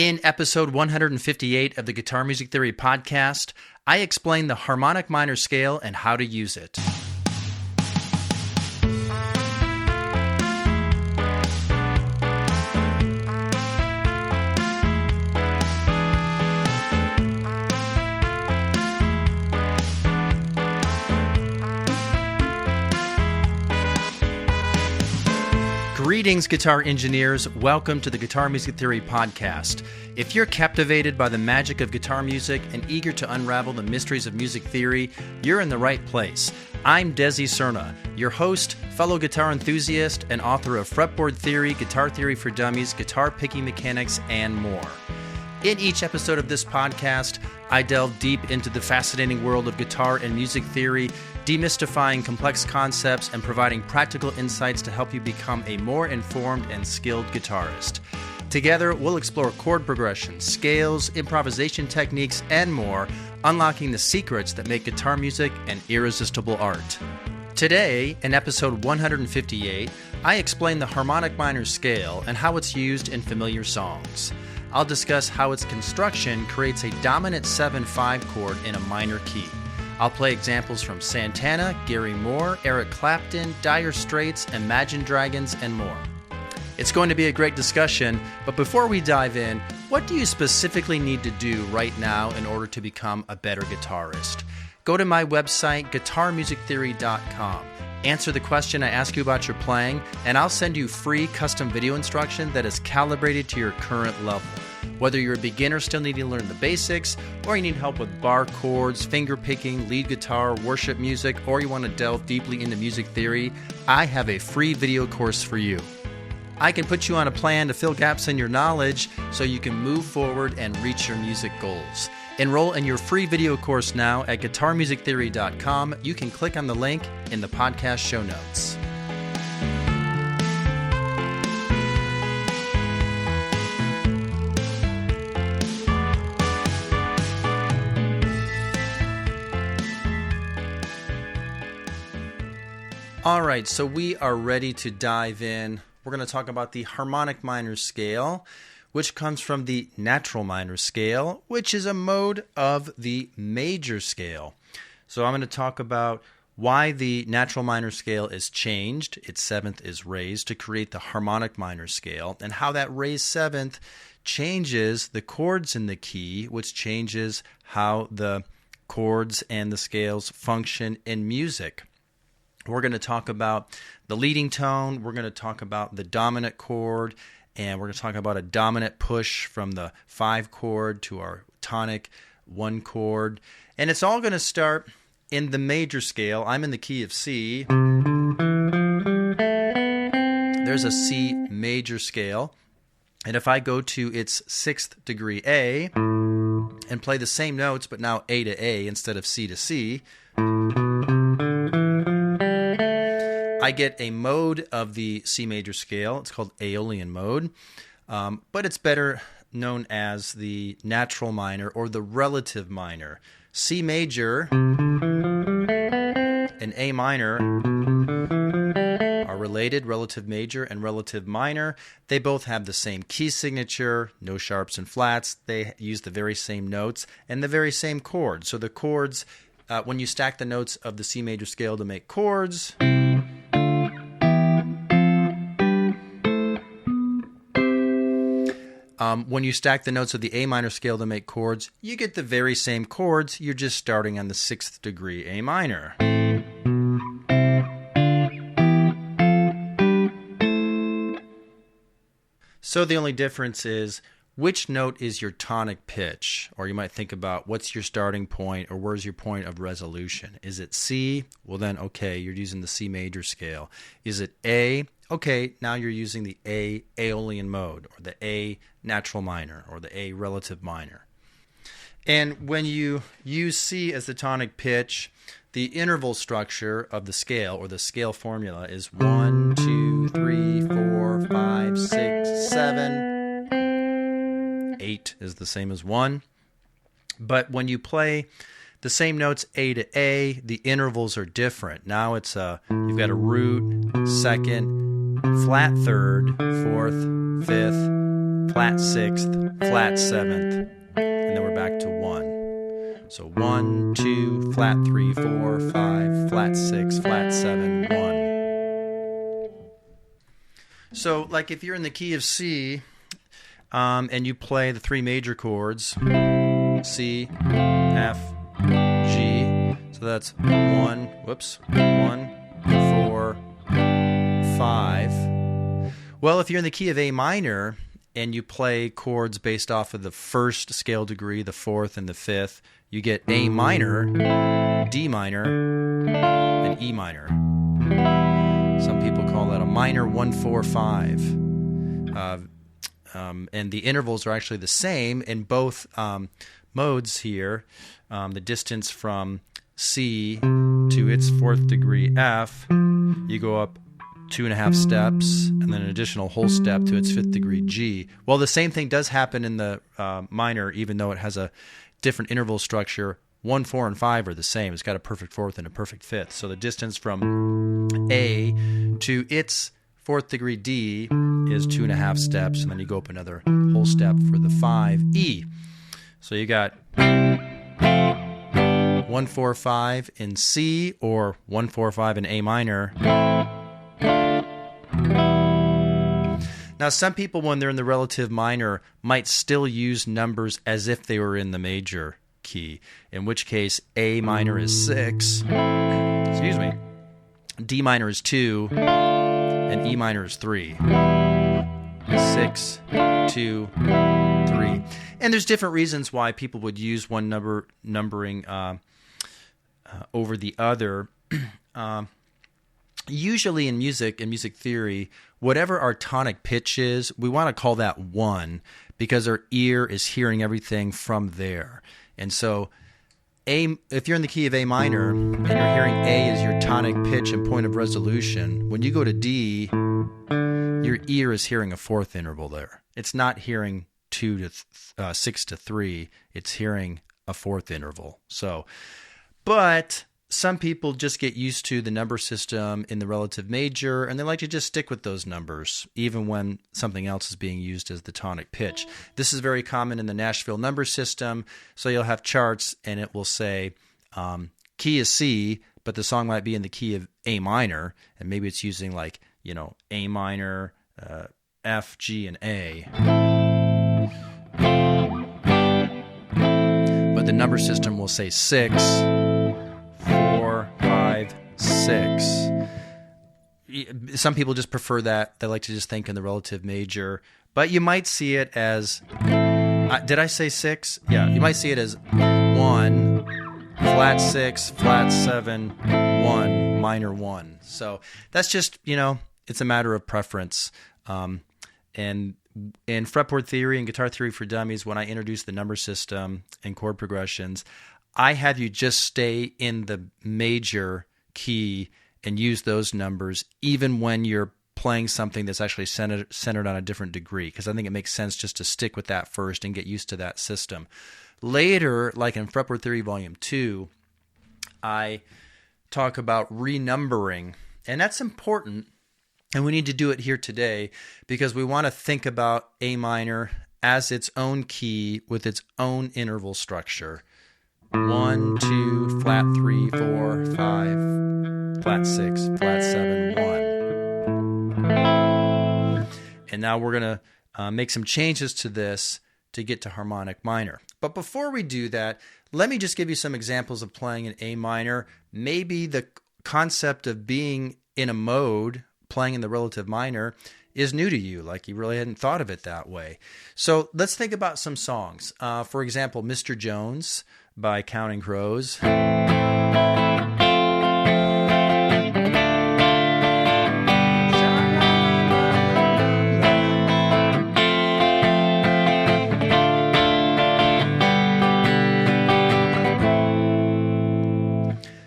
In episode 158 of the Guitar Music Theory podcast, I explain the harmonic minor scale and how to use it. Greetings, guitar engineers. Welcome to the Guitar Music Theory podcast. If you're captivated by the magic of guitar music and eager to unravel the mysteries of music theory, you're in the right place. I'm Desi Cerna, your host, fellow guitar enthusiast, and author of Fretboard Theory, Guitar Theory for Dummies, Guitar Picking Mechanics, and more. In each episode of this podcast, I delve deep into the fascinating world of guitar and music theory, demystifying complex concepts and providing practical insights to help you become a more informed and skilled guitarist. Together, we'll explore chord progressions, scales, improvisation techniques, and more, unlocking the secrets that make guitar music an irresistible art. Today, in episode 158, I explain the harmonic minor scale and how it's used in familiar songs. I'll discuss how its construction creates a dominant 7/5 chord in a minor key. I'll play examples from Santana, Gary Moore, Eric Clapton, Dire Straits, Imagine Dragons, and more. It's going to be a great discussion, but before we dive in, what do you specifically need to do right now in order to become a better guitarist? Go to my website, guitarmusictheory.com. Answer the question I ask you about your playing, and I'll send you free custom video instruction that is calibrated to your current level. Whether you're a beginner still needing to learn the basics, or you need help with bar chords, finger picking, lead guitar, worship music, or you want to delve deeply into music theory, I have a free video course for you. I can put you on a plan to fill gaps in your knowledge so you can move forward and reach your music goals. Enroll in your free video course now at guitarmusictheory.com. You can click on the link in the podcast show notes. All right, so we are ready to dive in. We're going to talk about the harmonic minor scale, which comes from the natural minor scale, which is a mode of the major scale. So I'm going to talk about why the natural minor scale is changed, its seventh is raised to create the harmonic minor scale, and how that raised seventh changes the chords in the key, which changes how the chords and the scales function in music. We're going to talk about the leading tone, we're going to talk about the dominant chord, and we're going to talk about a dominant push from the 5 chord to our tonic 1 chord. And it's all going to start in the major scale. I'm in the key of C. There's a C major scale. And if I go to its 6th degree A and play the same notes, but now A to A instead of C to C, I get a mode of the C major scale. It's called Aeolian mode, but it's better known as the natural minor or the relative minor. C major and A minor are related, relative major and relative minor. They both have the same key signature, no sharps and flats. They use the very same notes and the very same chords. So the chords, when you stack the notes of the C major scale to make chords, when you stack the notes of the A minor scale to make chords, you get the very same chords. You're just starting on the 6th degree A minor. So the only difference is which note is your tonic pitch, or you might think about what's your starting point or where's your point of resolution. Is it C? Well then, okay, you're using the C major scale. Is it A? Okay, now you're using the A Aeolian mode, or the A natural minor, or the A relative minor. And when you use C as the tonic pitch, the interval structure of the scale, or the scale formula, is 1, 2, 3, 4, 5, 6, 7. 8 is the same as 1. But when you play the same notes A to A, the intervals are different. Now it's you've got a root, second, flat third, fourth, fifth, flat 6th, flat 7th, and then we're back to 1. So 1, 2, flat 3, 4, 5, flat 6, flat 7, 1. So like if you're in the key of C, and you play the three major chords, C, F, G, so that's 1, 4, 5. Well, if you're in the key of A minor and you play chords based off of the first scale degree, the 4th and the 5th, you get A minor, D minor, and E minor. Some people call that a minor 1, 4, 5. And the intervals are actually the same in both modes here. The distance from C to its 4th degree F, you go up 2.5 steps, and then an additional whole step to its 5th degree G. Well, the same thing does happen in the minor, even though it has a different interval structure. 1, 4, and 5 are the same. It's got a perfect 4th and a perfect 5th. So the distance from A to its 4th degree D is 2.5 steps, and then you go up another whole step for the 5 E. So you got 1, 4, 5 in C, or 1, 4, 5 in A minor. Now, some people, when they're in the relative minor, might still use numbers as if they were in the major key, in which case A minor is 6, excuse me, D minor is 2, and E minor is 3. 6, 2, 3. And there's different reasons why people would use one numbering over the other. Usually in music and music theory, whatever our tonic pitch is, we want to call that 1 because our ear is hearing everything from there. And so if you're in the key of A minor and you're hearing A as your tonic pitch and point of resolution, when you go to D, your ear is hearing a 4th interval there. It's not hearing 2 to 6 to 3. It's hearing a 4th interval. So, but some people just get used to the number system in the relative major, and they like to just stick with those numbers, even when something else is being used as the tonic pitch. This is very common in the Nashville number system, so you'll have charts, and it will say key is C, but the song might be in the key of A minor, and maybe it's using like, A minor, F, G, and A. But the number system will say 6, 4, 5, 6. Some people just prefer that. They like to just think in the relative major. But you might see it as, did I say 6? Yeah, you might see it as 1, flat 6, flat 7, 1, minor 1. So that's just, it's a matter of preference. And in Fretboard Theory and Guitar Theory for Dummies, when I introduced the number system and chord progressions, I have you just stay in the major key and use those numbers even when you're playing something that's actually centered on a different degree, because I think it makes sense just to stick with that first and get used to that system. Later, like in Fretboard Theory Volume 2, I talk about renumbering, and that's important, and we need to do it here today because we want to think about A minor as its own key with its own interval structure. 1, 2, flat 3, 4, 5, flat 6, flat 7, 1. And now we're going to make some changes to this to get to harmonic minor. But before we do that, let me just give you some examples of playing in A minor. Maybe the concept of being in a mode, playing in the relative minor, is new to you, like you really hadn't thought of it that way. So let's think about some songs. For example, Mr. Jones by Counting Crows.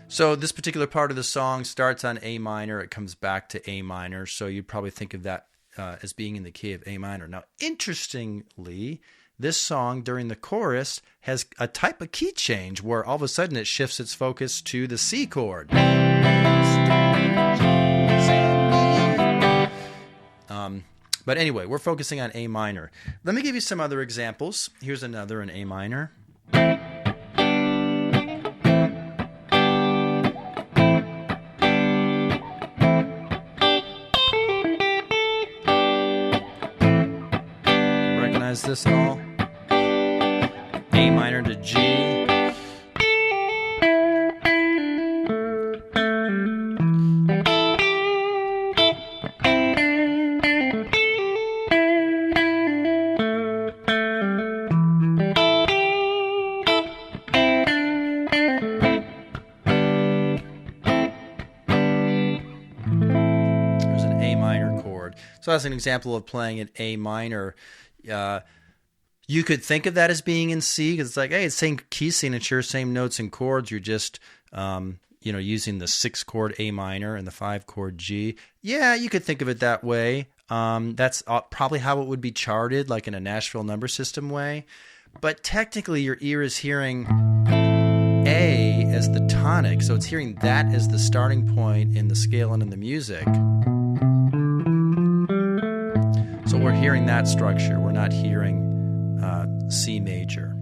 So this particular part of the song starts on A minor. It comes back to A minor. So you'd probably think of that as being in the key of A minor. Now, interestingly, this song during the chorus has a type of key change where all of a sudden it shifts its focus to the C chord. But anyway, we're focusing on A minor. Let me give you some other examples. Here's another in A minor. Recognize this at all? A minor to G. So that's an example of playing an A minor. You could think of that as being in C because it's like, hey, it's same key signature, same notes and chords. You're just, using the 6-chord A minor and the 5-chord G. Yeah, you could think of it that way. That's probably how it would be charted, like in a Nashville number system way. But technically, your ear is hearing A as the tonic, so it's hearing that as the starting point in the scale and in the music. So we're hearing that structure. We're not hearing C major.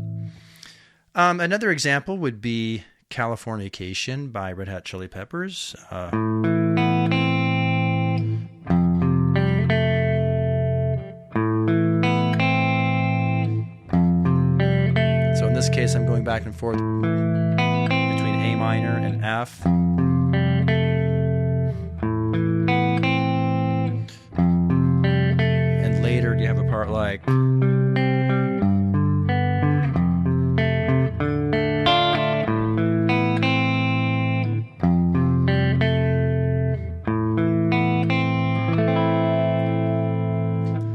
Another example would be Californication by Red Hot Chili Peppers. So in this case, I'm going back and forth between A minor and F. You have a part like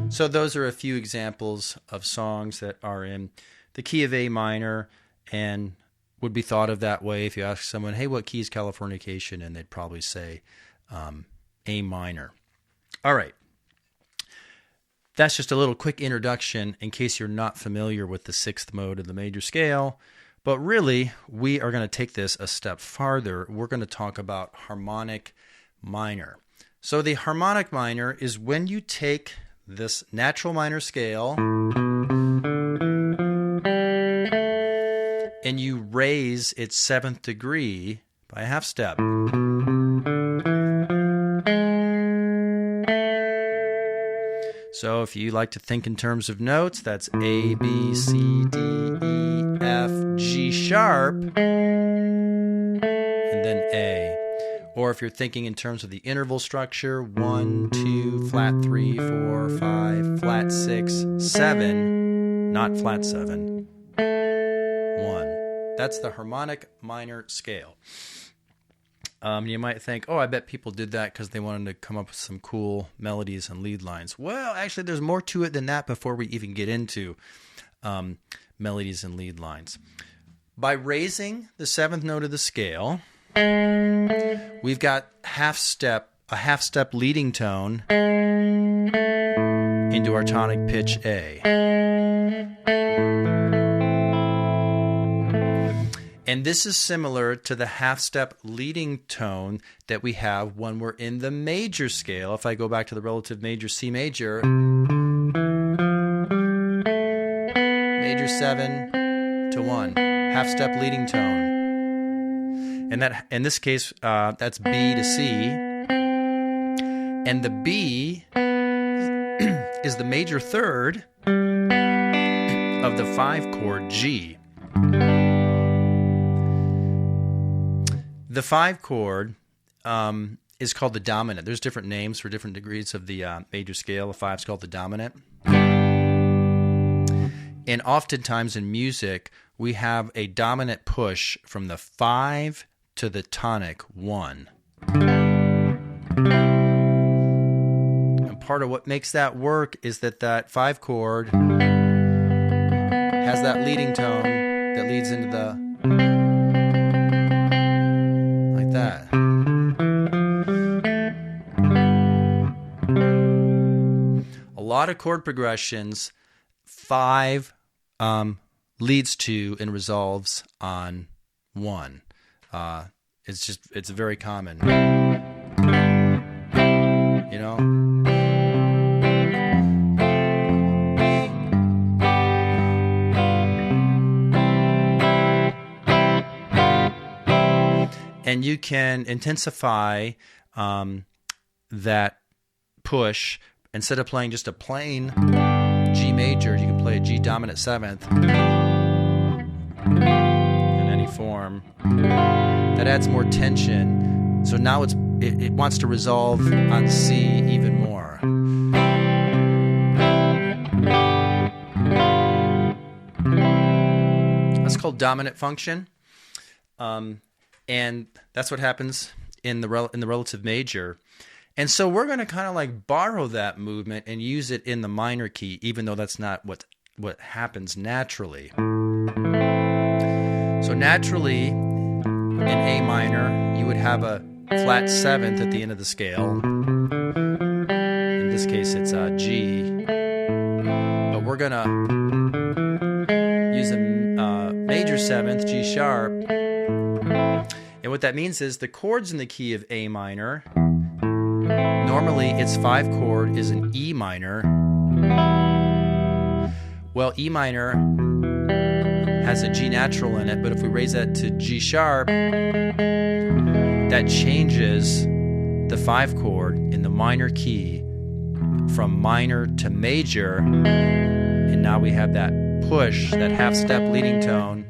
so those are a few examples of songs that are in the key of A minor and would be thought of that way. If you ask someone, hey, what key is Californication? And they'd probably say A minor. All right. That's just a little quick introduction in case you're not familiar with the 6th mode of the major scale. But really, we are going to take this a step farther. We're going to talk about harmonic minor. So the harmonic minor is when you take this natural minor scale and you raise its 7th degree by a half step. So if you like to think in terms of notes, that's A, B, C, D, E, F, G sharp, and then A. Or if you're thinking in terms of the interval structure, 1, 2, flat 3, 4, 5, flat 6, 7, not flat 7, 1. That's the harmonic minor scale. You might think, oh, I bet people did that because they wanted to come up with some cool melodies and lead lines. Well, actually, there's more to it than that before we even get into melodies and lead lines. By raising the 7th note of the scale, we've got a half step leading tone into our tonic pitch A. And this is similar to the half-step leading tone that we have when we're in the major scale. If I go back to the relative major C major, major 7 to 1, half-step leading tone. And that, in this case, that's B to C. And the B is the major third of the 5-chord G. The 5-chord is called the dominant. There's different names for different degrees of the major scale. A 5 is called the dominant. And oftentimes in music, we have a dominant push from the 5 to the tonic 1. And part of what makes that work is that 5-chord has that leading tone that leads into the that. A lot of chord progressions, 5 leads to and resolves on 1. It's very common. You know? And you can intensify that push. Instead of playing just a plain G major, you can play a G dominant 7th in any form. That adds more tension. So now it wants to resolve on C even more. That's called dominant function. And that's what happens in the relative major. And so we're going to kind of like borrow that movement and use it in the minor key, even though that's not what happens naturally. So naturally, in A minor, you would have a flat 7th at the end of the scale. In this case, it's G. But we're going to use a major 7th, G sharp. And what that means is the chords in the key of A minor, normally its 5 chord is an E minor. Well, E minor has a G natural in it, but if we raise that to G sharp, that changes the 5 chord in the minor key from minor to major, and now we have that push, that half step leading tone.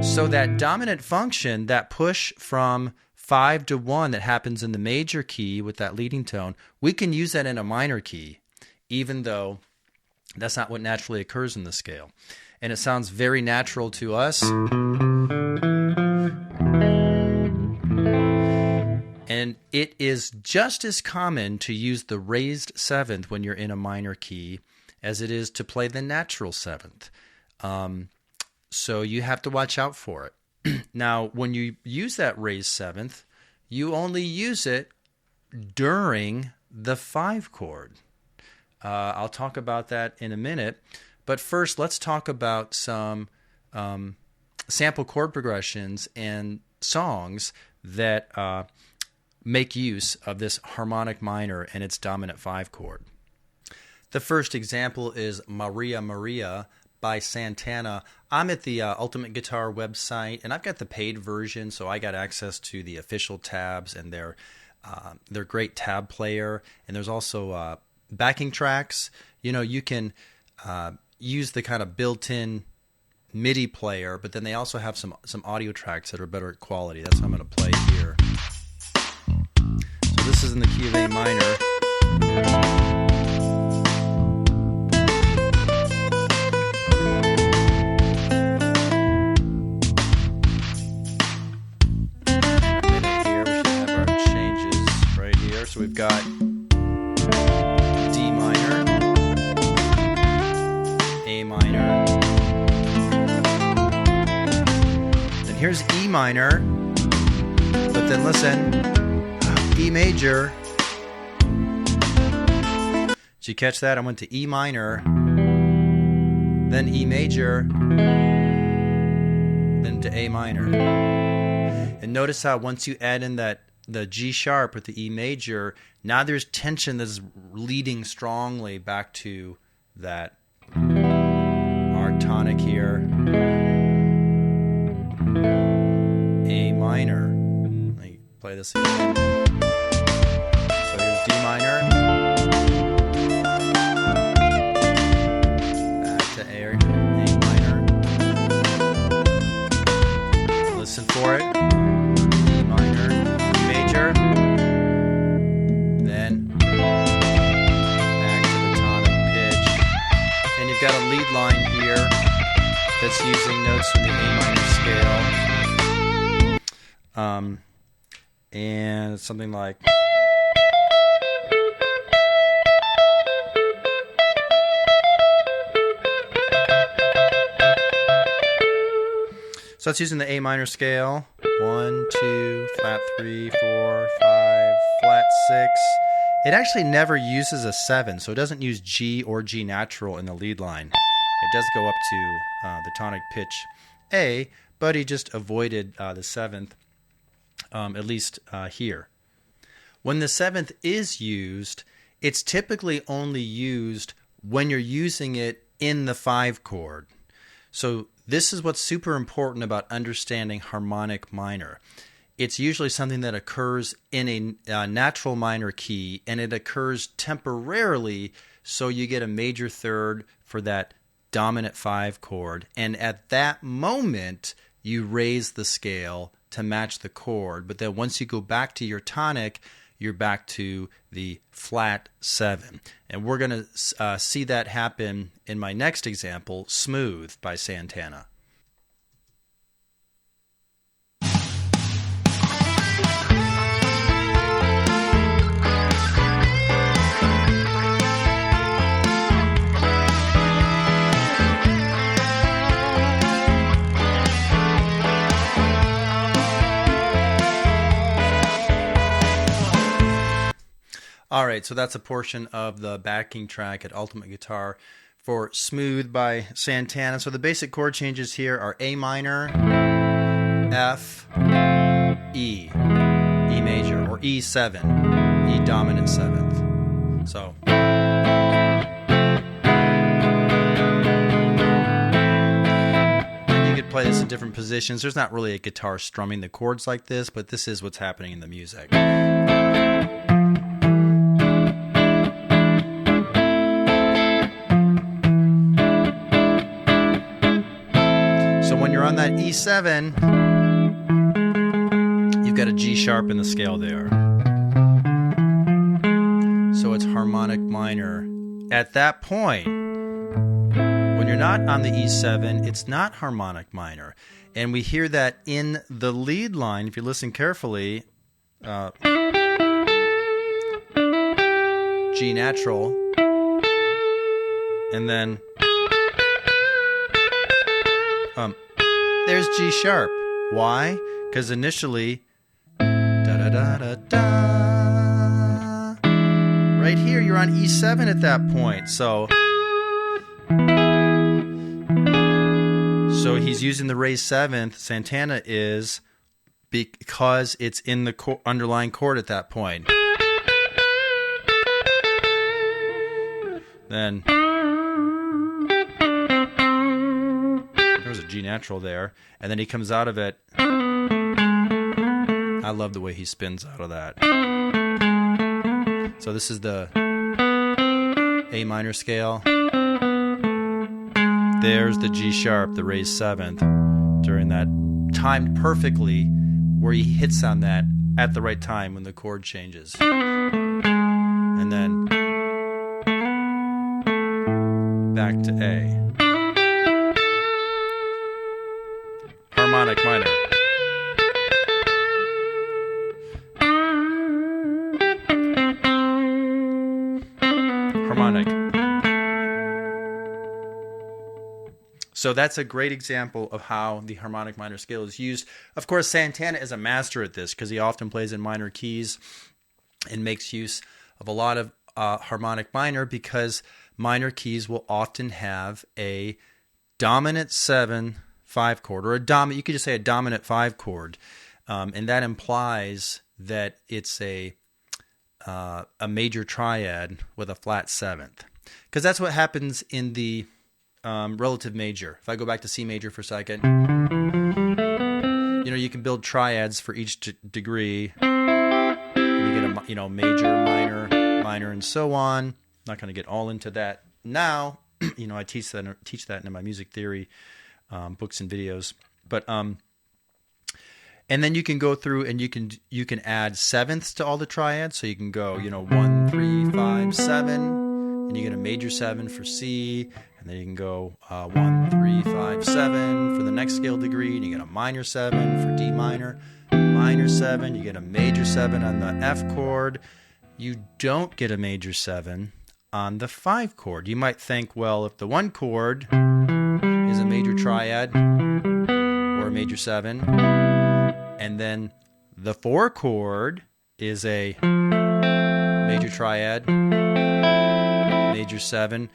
So that dominant function, that push from 5 to 1 that happens in the major key with that leading tone, we can use that in a minor key, even though that's not what naturally occurs in the scale. And it sounds very natural to us. And it is just as common to use the raised 7th when you're in a minor key as it is to play the natural 7th. So you have to watch out for it. Now, when you use that raised 7th, you only use it during the 5 chord. I'll talk about that in a minute. But first, let's talk about some sample chord progressions and songs that make use of this harmonic minor and its dominant 5 chord. The first example is Maria Maria by Santana. I'm at the Ultimate Guitar website, and I've got the paid version, so I got access to the official tabs and their great tab player. And there's also backing tracks. You know, you can use the kind of built-in MIDI player, but then they also have some audio tracks that are better quality. That's what I'm going to play here. So this is in the key of A minor. So we've got D minor, A minor, then here's E minor, but then listen, E major. Did you catch that? I went to E minor, then E major, then to A minor. And notice how once you add in the G sharp with the E major, now there's tension that's leading strongly back to that our tonic here, A minor. Let me play this again. So here's D minor, back to A minor. Listen for it. Then back to the tonic pitch, and you've got a lead line here that's using notes from the A minor scale, and it's something like. So that's using the A minor scale. 1, 2, flat 3, 4, 5, flat 6. It actually never uses a 7, so it doesn't use G or G natural in the lead line. It does go up to the tonic pitch A, but he just avoided the 7th, at least here. When the 7th is used, it's typically only used when you're using it in the 5 chord. So this is what's super important about understanding harmonic minor. It's usually something that occurs in a natural minor key, and it occurs temporarily, so you get a major third for that dominant 5 chord. And at that moment, you raise the scale to match the chord. But then once you go back to your tonic, you're back to the flat 7. And we're going to see that happen in my next example, Smooth by Santana. All right, so that's a portion of the backing track at Ultimate Guitar for Smooth by Santana. So the basic chord changes here are A minor, F, E, E major, or E7, E dominant 7th. So and you could play this in different positions. There's not really a guitar strumming the chords like this, but this is what's happening in the music. On that E7, you've got a G sharp in the scale there. So it's harmonic minor. At that point, when you're not on the E7, it's not harmonic minor. And we hear that in the lead line, if you listen carefully, G natural, and then there's G sharp. Why? Because initially, da-da-da-da-da. Right here, you're on E7 at that point. So he's using the raised 7th. Santana is, because it's in the underlying chord at that point. Then there's a G natural there, and then he comes out of it. I love the way he spins out of that. So this is the A minor scale. There's the G sharp, the raised 7th, during that, timed perfectly, where he hits on that at the right time when the chord changes. And then back to A. Harmonic minor. Harmonic. So that's a great example of how the harmonic minor scale is used. Of course, Santana is a master at this because he often plays in minor keys and makes use of a lot of harmonic minor, because minor keys will often have a dominant 7 5 chord, or you could just say a dominant 5 chord, and that implies that it's a major triad with a flat 7th, because that's what happens in the relative major. If I go back to C major for a second, you can build triads for each degree. And you get a major, minor, and so on. I'm not going to get all into that now. I teach that in my music theory books and videos, but and then you can go through and you can add 7ths to all the triads. So you can go 1 3 5 7, and you get a major 7 for C, and then you can go 1 3 5 7 for the next scale degree, and you get a minor 7 for D minor, 7, you get a major 7 on the F chord. You don't get a major 7 on the 5 chord. You might think, well, if the 1 chord is a major triad or a major 7, and then the 4 chord is a major triad, major 7,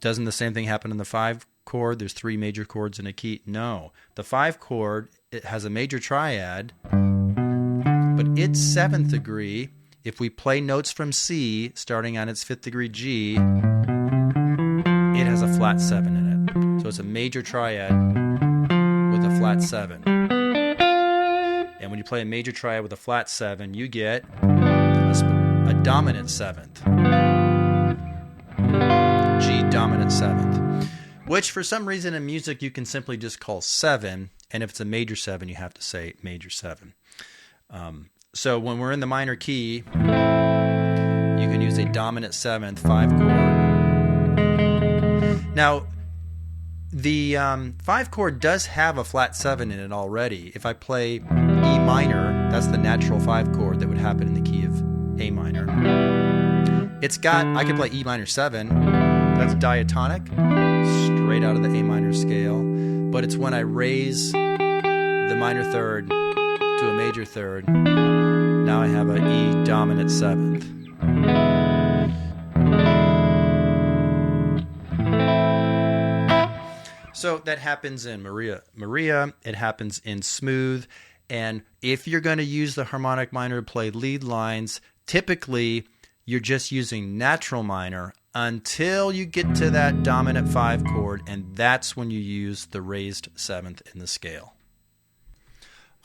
doesn't the same thing happen in the 5 chord? There's 3 major chords in a key. No, the 5 chord, it has a major triad, but its 7th degree, if we play notes from C starting on its 5th degree G, it has a flat 7 in it. So it's a major triad with a flat 7. And when you play a major triad with a flat 7, you get a dominant 7th. G dominant 7th. Which for some reason in music you can simply just call 7, and if it's a major 7 you have to say major 7. So when we're in the minor key, you can use a dominant 7th 5 chord. Now, the 5 chord does have a flat 7 in it already. If I play E minor, that's the natural 5 chord that would happen in the key of A minor. I could play E minor 7, that's diatonic, straight out of the A minor scale, but it's when I raise the minor third to a major third, now I have an E dominant 7th. So that happens in Maria, it happens in smooth, and if you're going to use the harmonic minor to play lead lines, typically you're just using natural minor until you get to that dominant 5 chord, and that's when you use the raised 7th in the scale.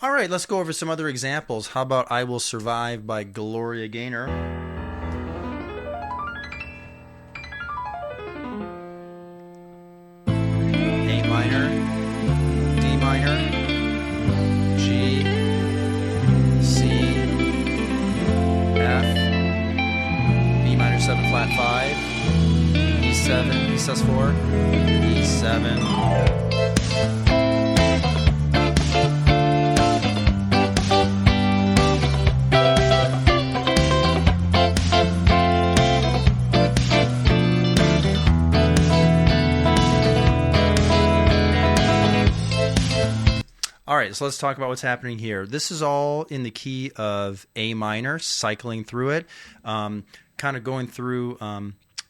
All right, let's go over some other examples. How about I Will Survive by Gloria Gaynor? A minor, D minor, G, C, F, B minor 7 flat 5, E7, E sus4, E7. All right, so let's talk about what's happening here. This is all in the key of A minor, cycling through it, kind of going through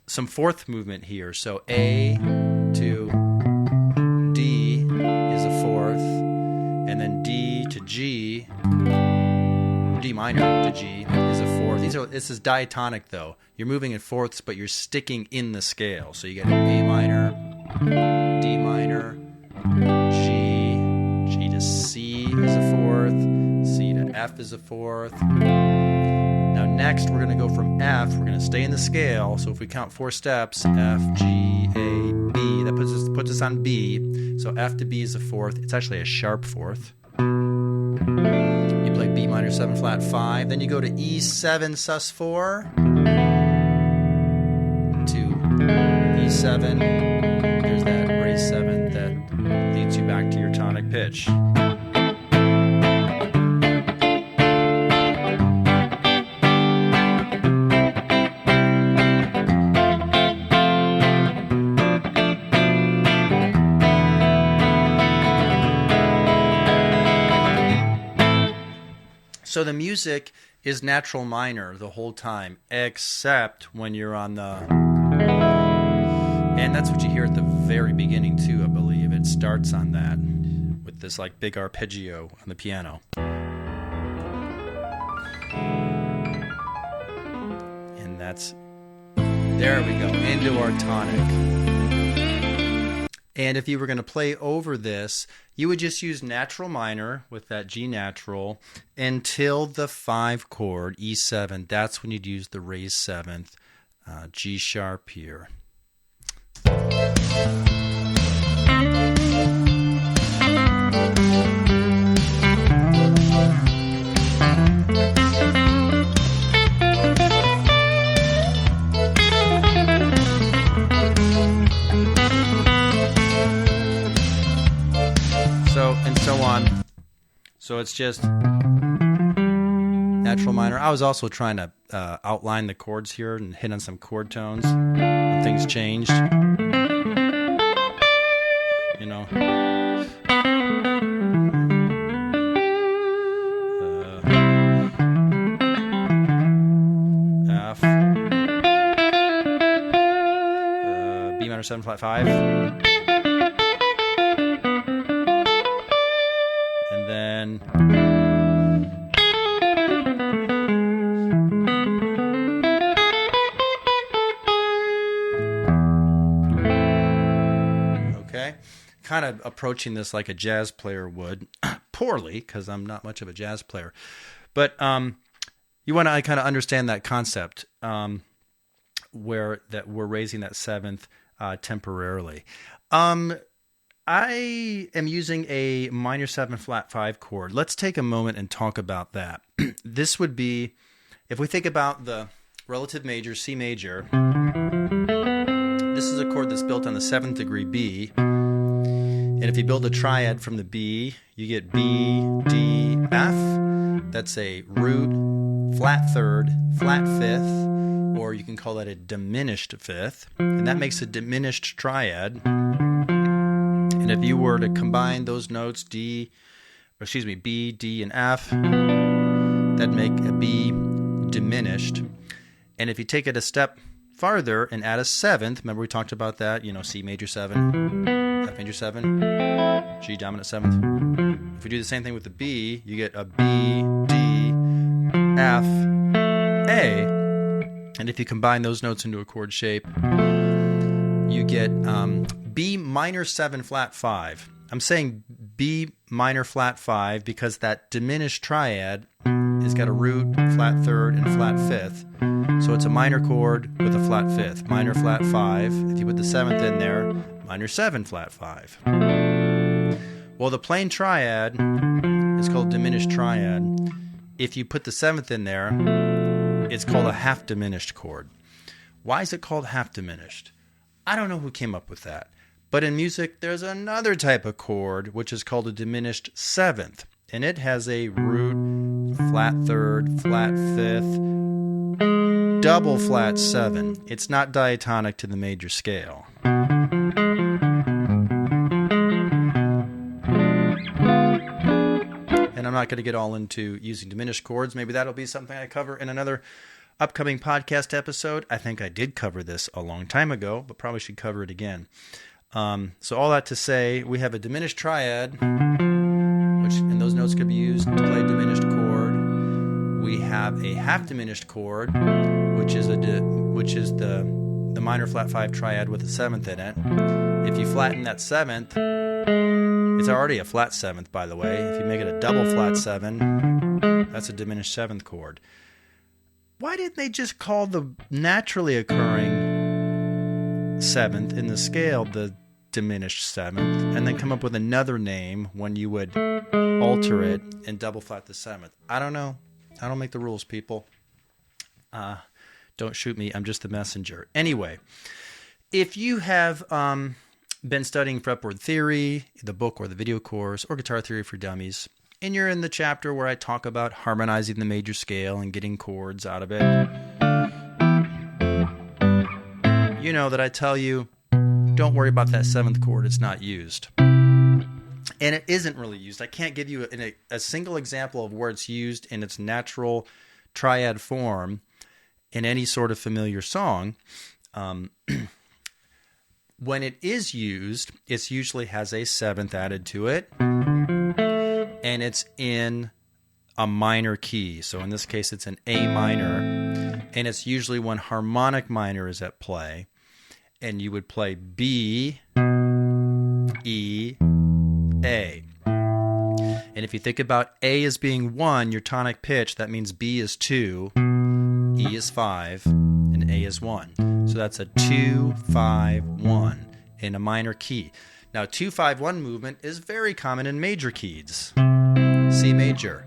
some fourth movement here. So A to D is a fourth, and then D to G, D minor to G is a fourth. This is diatonic though. You're moving in fourths, but you're sticking in the scale. So you get A minor, D minor, G to C is a fourth, C to F is a fourth. Now next we're going to go from F, we're going to stay in the scale, so if we count 4 steps, F, G, A, B, that puts us on B, so F to B is a fourth, it's actually a sharp fourth. You play B minor 7 flat 5, then you go to E7 sus4 to E7, there's that raised 7th that leads you back to your tonic pitch. So the music is natural minor the whole time, except when you're on the... And that's what you hear at the very beginning too, I believe. It starts on that with this like big arpeggio on the piano. And that's... There we go, into our tonic. And if you were going to play over this, you would just use natural minor with that G natural until the 5 chord, E7. That's when you'd use the raised 7th, G sharp here. And so on. So it's just natural minor. I was also trying to outline the chords here and hit on some chord tones when things changed. You know. F. B minor 7 flat 5. And then kind of approaching this like a jazz player would, poorly, because I'm not much of a jazz player. But you want to kind of understand that concept where that we're raising that seventh temporarily. I am using a minor 7 flat 5 chord. Let's take a moment and talk about that. This would be, if we think about the relative major, C major, this is a chord that's built on the 7th degree B. And if you build a triad from the B, you get B, D, F. That's a root, flat third, flat fifth, or you can call that a diminished fifth. And that makes a diminished triad. And if you were to combine those notes, B, D, and F, that'd make a B diminished. And if you take it a step farther and add a 7th, remember we talked about that, C major 7, F major 7, G dominant 7th. If we do the same thing with the B, you get a B, D, F, A. And if you combine those notes into a chord shape, you get B minor 7 flat 5. I'm saying B minor flat 5 because that diminished triad has got a root, flat third, and flat fifth. So it's a minor chord with a flat fifth. Minor flat 5. If you put the 7th in there, minor 7 flat 5. Well, the plain triad is called diminished triad. If you put the 7th in there, it's called a half diminished chord. Why is it called half diminished? I don't know who came up with that. But in music, there's another type of chord which is called a diminished 7th. And it has a root, flat third, flat fifth, double flat 7. It's not diatonic to the major scale. And I'm not going to get all into using diminished chords. Maybe that'll be something I cover in another upcoming podcast episode. I think I did cover this a long time ago, but probably should cover it again. So all that to say, we have a diminished triad, and those notes could be used to play a diminished chord. We have a half diminished chord, which is the minor flat 5 triad with a 7th in it. If you flatten that 7th, it's already a flat 7th, by the way. If you make it a double flat 7, that's a diminished 7th chord. Why didn't they just call the naturally occurring 7th in the scale the diminished 7th, and then come up with another name when you would alter it and double flat the 7th? I don't know. I don't make the rules, people. Don't shoot me. I'm just the messenger. Anyway, if you have been studying Fretboard Theory, the book or the video course, or Guitar Theory for Dummies, and you're in the chapter where I talk about harmonizing the major scale and getting chords out of it, you know that I tell you, don't worry about that 7th chord. It's not used. And it isn't really used. I can't give you a single example of where it's used in its natural triad form in any sort of familiar song. When it is used, it usually has a 7th added to it, and it's in a minor key. So in this case, it's an A minor, and it's usually when harmonic minor is at play, and you would play B, E, A. And if you think about A as being 1, your tonic pitch, that means B is 2, E is 5, and A is 1. So that's a 2-5-1 in a minor key. Now, 2-5-1 movement is very common in major keys. C major.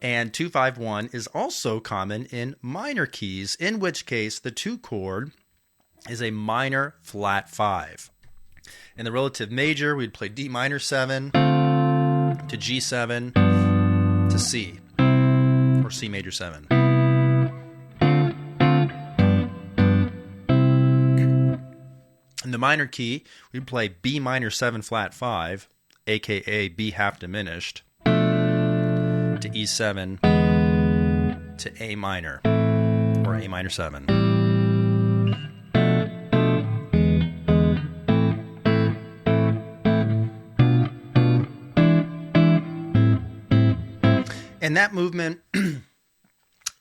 And 2-5-1 is also common in minor keys, in which case the 2 chord is a minor flat 5. In the relative major, we'd play D minor 7 to G7 to C, or C major 7. In the minor key, we'd play B minor 7 flat 5, aka B half diminished, to E7 to A minor, or A minor 7. And that movement,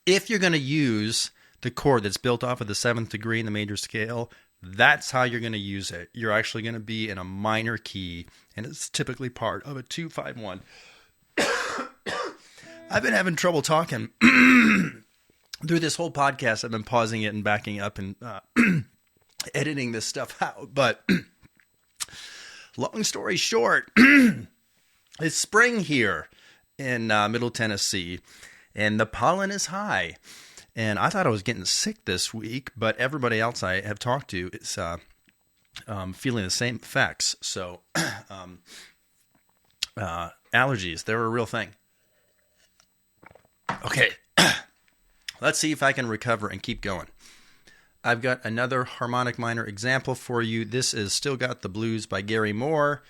if you're going to use the chord that's built off of the 7th degree in the major scale, that's how you're going to use it. You're actually going to be in a minor key, and it's typically part of a 2-5-1. I've been having trouble talking through this whole podcast. I've been pausing it and backing up and editing this stuff out. But long story short, it's spring here in Middle Tennessee, and the pollen is high. And I thought I was getting sick this week, but everybody else I have talked to is feeling the same effects. So allergies, they're a real thing. Okay, let's see if I can recover and keep going. I've got another harmonic minor example for you. This is Still Got the Blues by Gary Moore.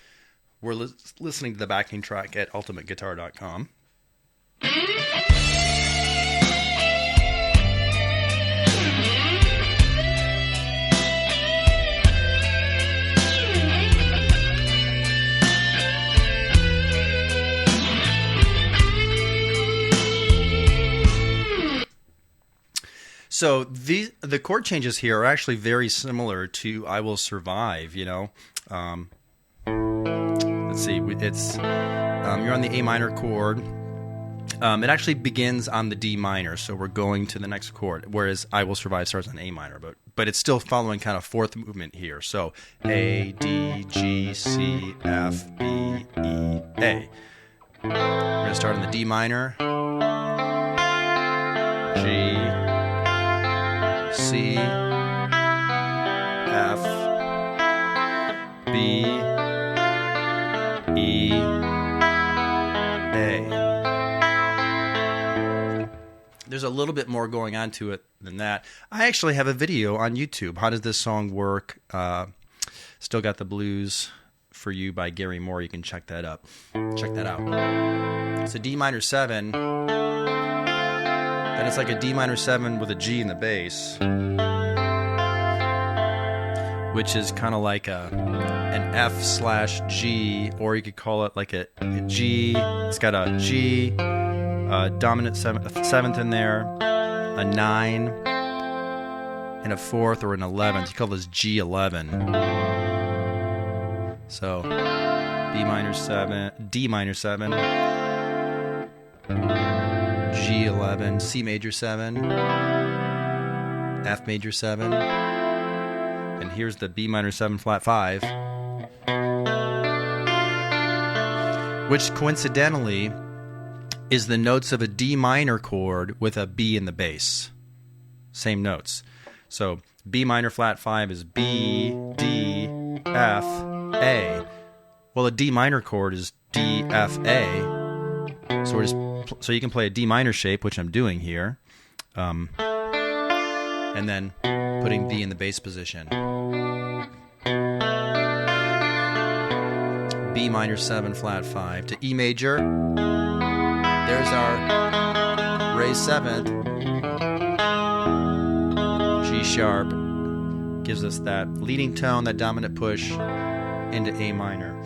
We're listening to the backing track at ultimateguitar.com. So the chord changes here are actually very similar to I Will Survive, you know. Let's see, it's you're on the A minor chord. It actually begins on the D minor, so we're going to the next chord, whereas I Will Survive starts on A minor, but it's still following kind of fourth movement here. So A, D, G, C, F, B, E, A. We're going to start on the D minor, G, C, F, B, E, A. There's a little bit more going on to it than that. I actually have a video on YouTube. How does this song work? Still Got the Blues for You by Gary Moore. You can check that up. Check that out. It's a D minor 7. Then it's like a D minor 7 with a G in the bass, which is kind of like an F/G, or you could call it like a G. It's got a G, a dominant 7th in there, a 9, and a 4th or an 11th. You call this G11. So B minor 7, D minor 7, G11, C major 7, F major 7, and here's the B minor 7 flat 5, which coincidentally is the notes of a D minor chord with a B in the bass. Same notes. So B minor flat 5 is B, D, F, A. Well, a D minor chord is D, F, A. So you can play a D minor shape, which I'm doing here, and then putting B in the bass position. B minor 7 flat 5 to E major. There's our raised 7th. G sharp gives us that leading tone, that dominant push into A minor.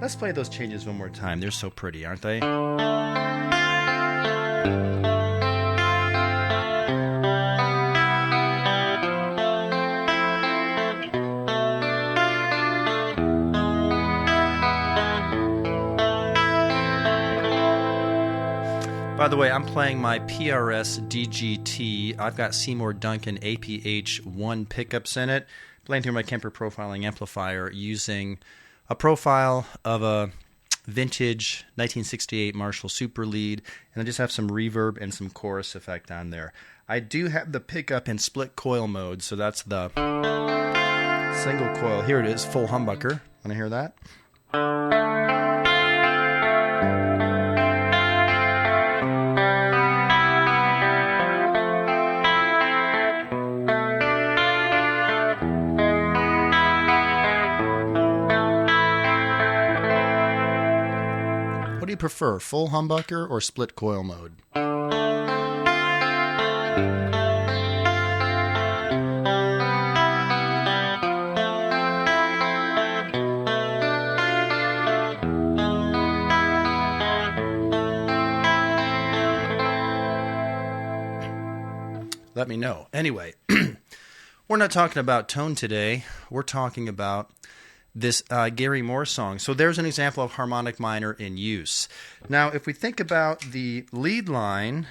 Let's play those changes one more time. They're so pretty, aren't they? By the way, I'm playing my PRS DGT. I've got Seymour Duncan APH1 pickups in it. Playing through my Kemper profiling amplifier using a profile of a vintage 1968 Marshall Super Lead, and I just have some reverb and some chorus effect on there. I do have the pickup in split coil mode, so that's the single coil. Here it is, full humbucker. Want to hear that? What do you prefer, full humbucker or split coil mode? let me know. Anyway, we're not talking about tone today. We're talking about this Gary Moore song. So there's an example of harmonic minor in use. Now, if we think about the lead line,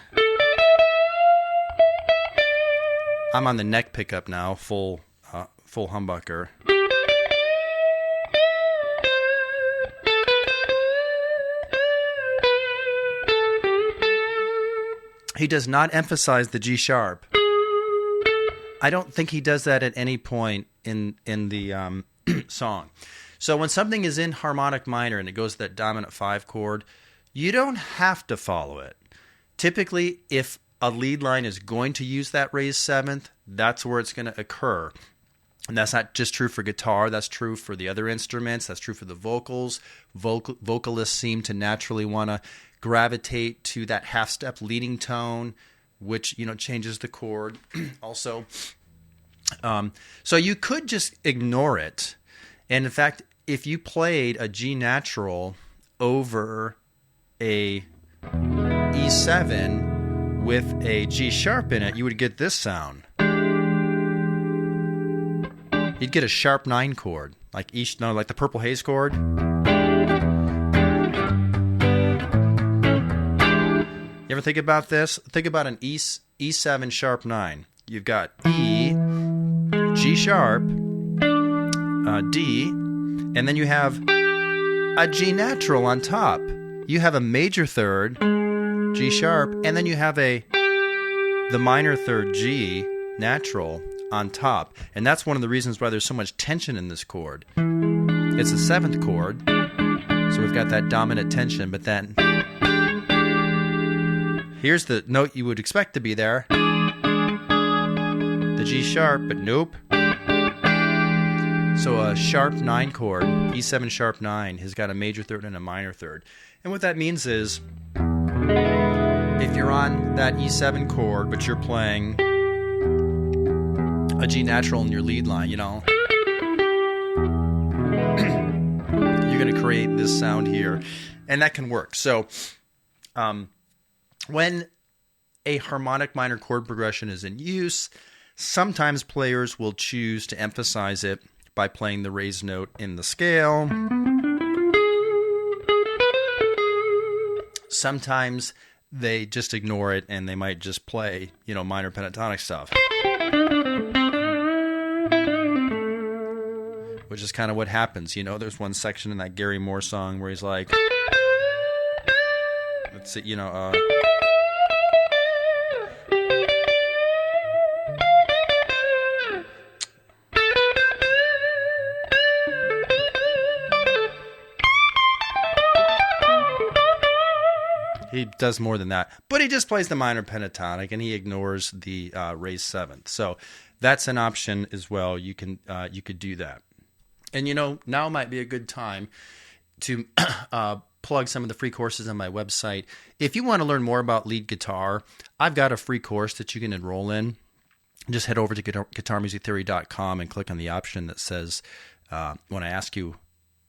I'm on the neck pickup now, full humbucker. He does not emphasize the G sharp. I don't think he does that at any point in the song. So when something is in harmonic minor and it goes to that dominant 5 chord, you don't have to follow it. Typically, if a lead line is going to use that raised 7th, that's where it's going to occur. And that's not just true for guitar, that's true for the other instruments, that's true for the vocals. Vocalists seem to naturally want to gravitate to that half-step leading tone, which, changes the chord also. So you could just ignore it. And in fact, if you played a G natural over a E7 with a G sharp in it, you would get this sound. You'd get a sharp 9 chord, like the Purple Haze chord. You ever think about this? Think about an E7 sharp 9. You've got E, G sharp, D, and then you have a G natural on top. You have a major third, G sharp, and then you have the minor third G natural on top. And that's one of the reasons why there's so much tension in this chord. It's the 7th chord, so we've got that dominant tension, but then here's the note you would expect to be there. The G sharp, but nope. So a sharp 9 chord, E7 sharp 9, has got a major third and a minor third. And what that means is, if you're on that E7 chord, but you're playing a G natural in your lead line, you're going to create this sound here. And that can work. So when a harmonic minor chord progression is in use, sometimes players will choose to emphasize it by playing the raised note in the scale. Sometimes they just ignore it and they might just play, minor pentatonic stuff. Which is kind of what happens. There's one section in that Gary Moore song where he's like, let's see, he does more than that, but he just plays the minor pentatonic and he ignores the raised 7th. So that's an option as well. You could do that. And now might be a good time to plug some of the free courses on my website. If you want to learn more about lead guitar, I've got a free course that you can enroll in. Just head over to guitarmusictheory.com and click on the option that says, when I ask you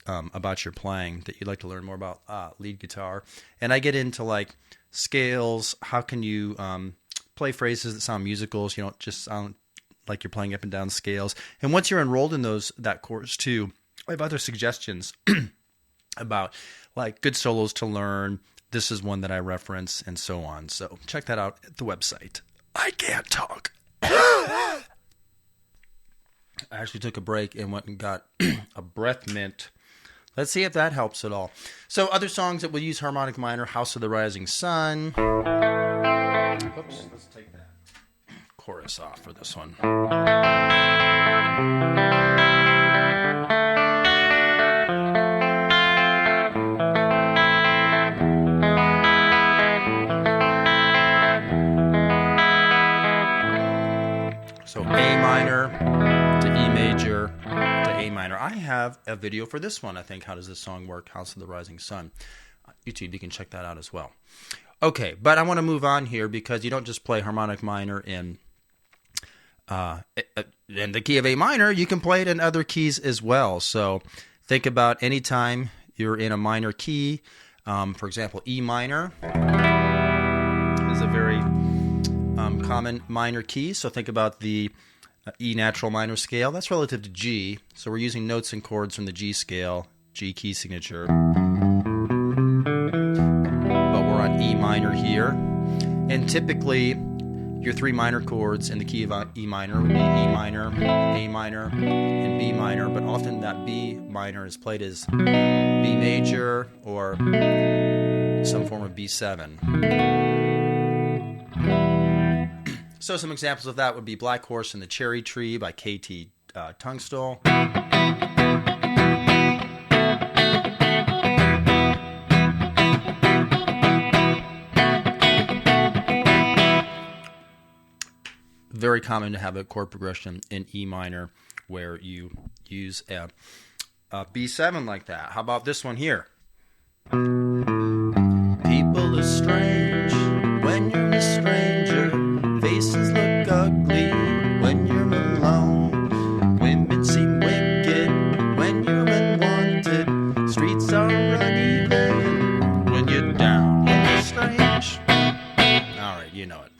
about your playing, that you'd like to learn more about lead guitar. And I get into like scales, how can you play phrases that sound musical, so you don't just sound like you're playing up and down scales. And once you're enrolled in that course too, I have other suggestions about like good solos to learn. This is one that I reference and so on. So check that out at the website. I can't talk. I actually took a break and went and got a breath mint. Let's see if that helps at all. So other songs that will use harmonic minor, House of the Rising Sun. Oops, let's take that chorus off for this one. So A minor to E major to A minor. I have a video for this one, I think. How does this song work? House of the Rising Sun. YouTube, you can check that out as well. Okay, but I want to move on here because you don't just play harmonic minor in the key of A minor. You can play it in other keys as well. So think about any time you're in a minor key. For example, E minor is a very common minor keys. So think about the E natural minor scale. That's relative to G. So we're using notes and chords from the G scale, G key signature. But we're on E minor here. And typically, your three minor chords in the key of E minor would be E minor, A minor, and B minor. But often that B minor is played as B major or some form of B7. So some examples of that would be Black Horse and the Cherry Tree by K.T. Tunstall. Very common to have a chord progression in E minor where you use a B7 like that. How about this one here? People are strange when you're a stranger. Faces look ugly when you're alone. Women seem wicked when you're unwanted. Streets are uneven when you're down. When you're strange. Alright, you know it.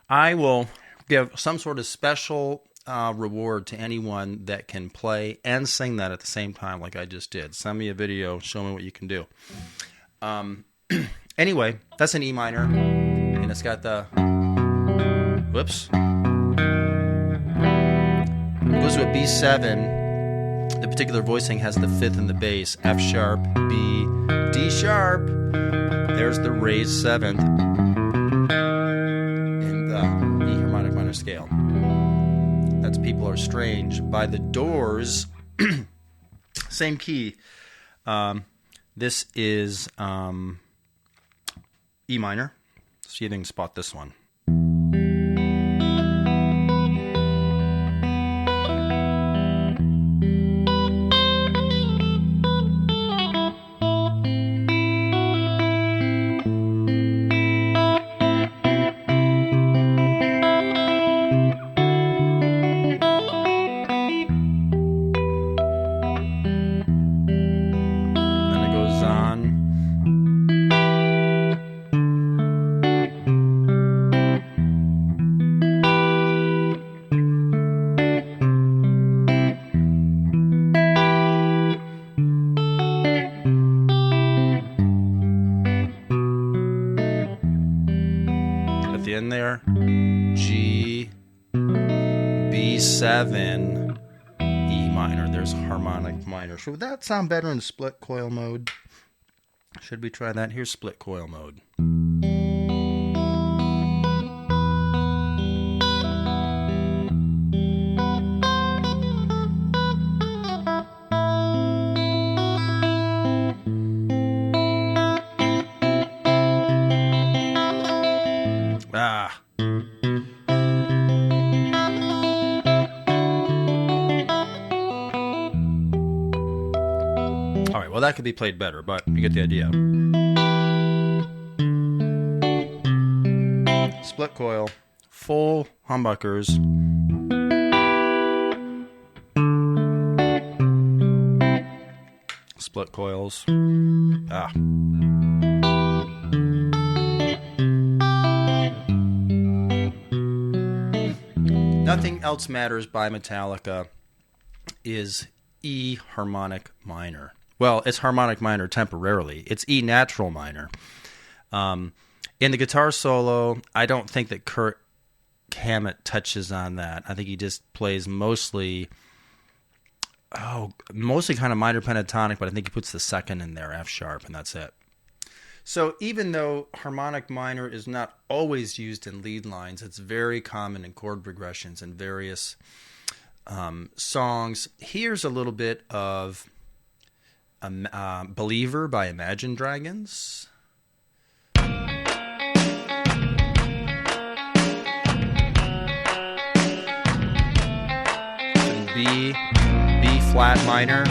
I will give some sort of special reward to anyone that can play and sing that at the same time like I just did. Send me a video, show me what you can do. Anyway, that's an E minor, and it's got the, whoops. It goes to a B7. The particular voicing has the fifth in the bass, F sharp, B, D sharp. There's the raised seventh in the E harmonic minor scale. That's People Are Strange by The Doors. Same key. This is E minor. See if you can spot this one. In there, G, B7, E minor. There's harmonic minor. So would that sound better in split coil mode? Should we try that? Here's split coil mode. All right, well, that could be played better, but you get the idea. Split coil, full humbuckers. Split coils. Nothing Else Matters by Metallica is E harmonic minor. Well, it's harmonic minor temporarily. It's E natural minor. In the guitar solo, I don't think that Kirk Hammett touches on that. I think he just plays mostly kind of minor pentatonic, but I think he puts the second in there, F sharp, and that's it. So even though harmonic minor is not always used in lead lines, it's very common in chord progressions in various songs. Here's a little bit of Believer by Imagine Dragons. B flat minor.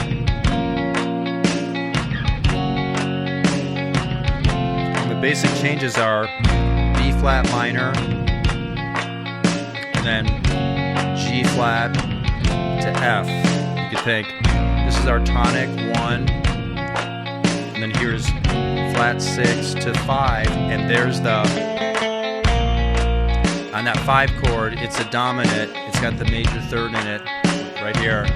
The basic changes are B flat minor, and then G flat to F. You could think this is our tonic 1, and then here's flat flat 6 to 5, and there's on that 5 chord, it's a dominant, it's got the major third in it, right here,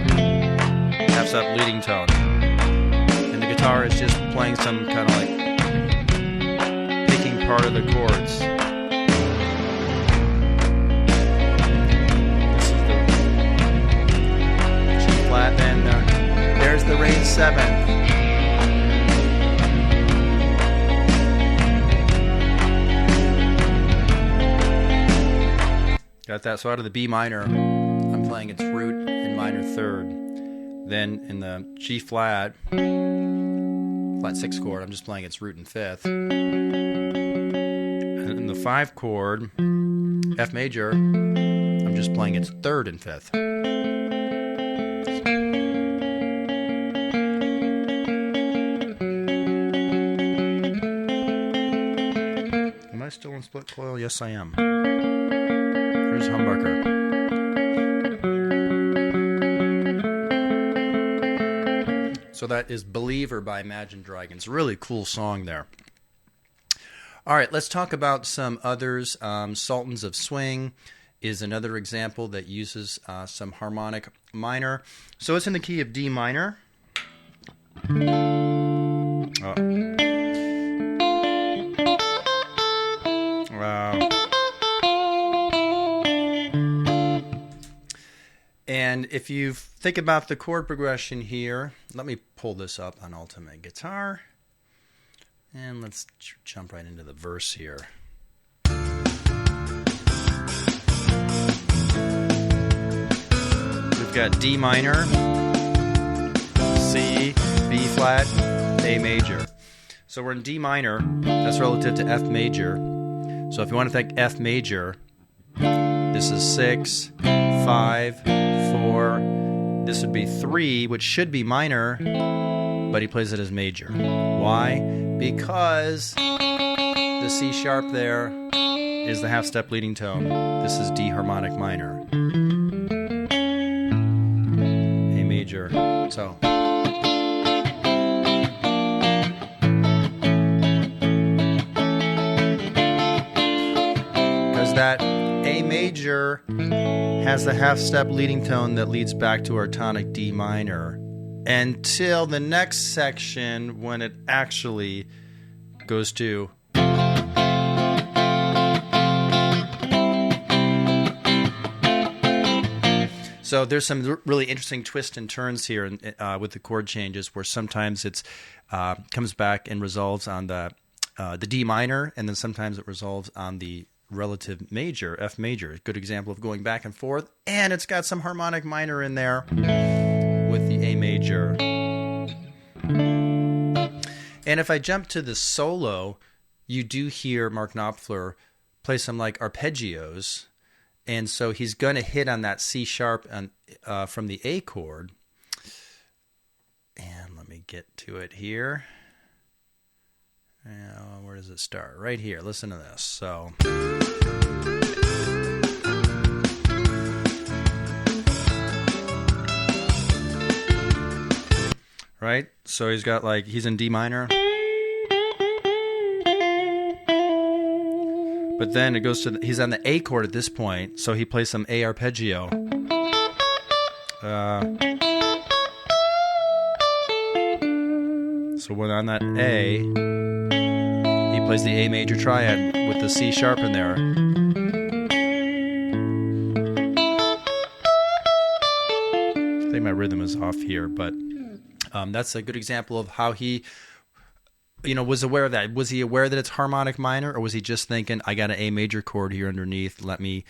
F's up leading tone. And the guitar is just playing some kind of like picking part of the chords. This is the G flat, and there's the raised 7th. Got that. So out of the B minor, I'm playing its root in minor third. Then in the G flat 6 chord, I'm just playing its root in 5th. And in the 5 chord, F major, I'm just playing its 3rd and 5th. Am I still in split coil? Yes, I am. Here's Humbucker. So that is Believer by Imagine Dragons. Really cool song there. All right, let's talk about some others. Sultans of Swing is another example that uses some harmonic minor. So it's in the key of D minor. Wow. And if you think about the chord progression here, let me pull this up on Ultimate Guitar. And let's jump right into the verse here. We've got D minor, C, B flat, A major. So we're in D minor. That's relative to F major. So if you want to think F major, this is 6, 5, 4. This would be 3, which should be minor, but he plays it as major. Why? Because the C sharp there is the half step leading tone. This is D harmonic minor. A major. So. Because that A major has the half step leading tone that leads back to our tonic D minor until the next section when it actually goes to So there's some really interesting twists and turns here with the chord changes, where sometimes it's comes back and resolves on the D minor, and then sometimes it resolves on the relative major, F major. Good example of going back and forth, and it's got some harmonic minor in there with the A major. And if I jump to the solo, you do hear Mark Knopfler play some like arpeggios, and so he's going to hit on that C sharp from the A chord. And let me get to it here. Where does it start? Right here. Listen to this. So. Right? So he's got he's in D minor. But then it goes to, he's on the A chord at this point, so he plays some A arpeggio. So when on that A, he plays the A major triad with the C sharp in there. I think my rhythm is off here, but that's a good example of how he, was aware of that. Was he aware that it's harmonic minor, or was he just thinking, I got an A major chord here underneath, let me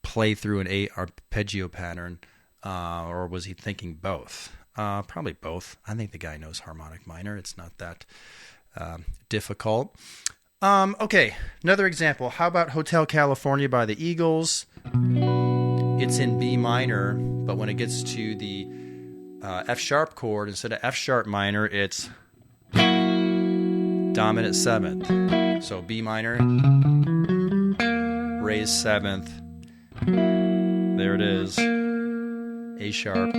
play through an A arpeggio pattern, or was he thinking both? Probably both. I think the guy knows harmonic minor. It's not that difficult. Okay, another example. How about Hotel California by the Eagles? It's in B minor, but when it gets to the F sharp chord, instead of F sharp minor, it's dominant 7th. So B minor, raised 7th. There it is. A sharp.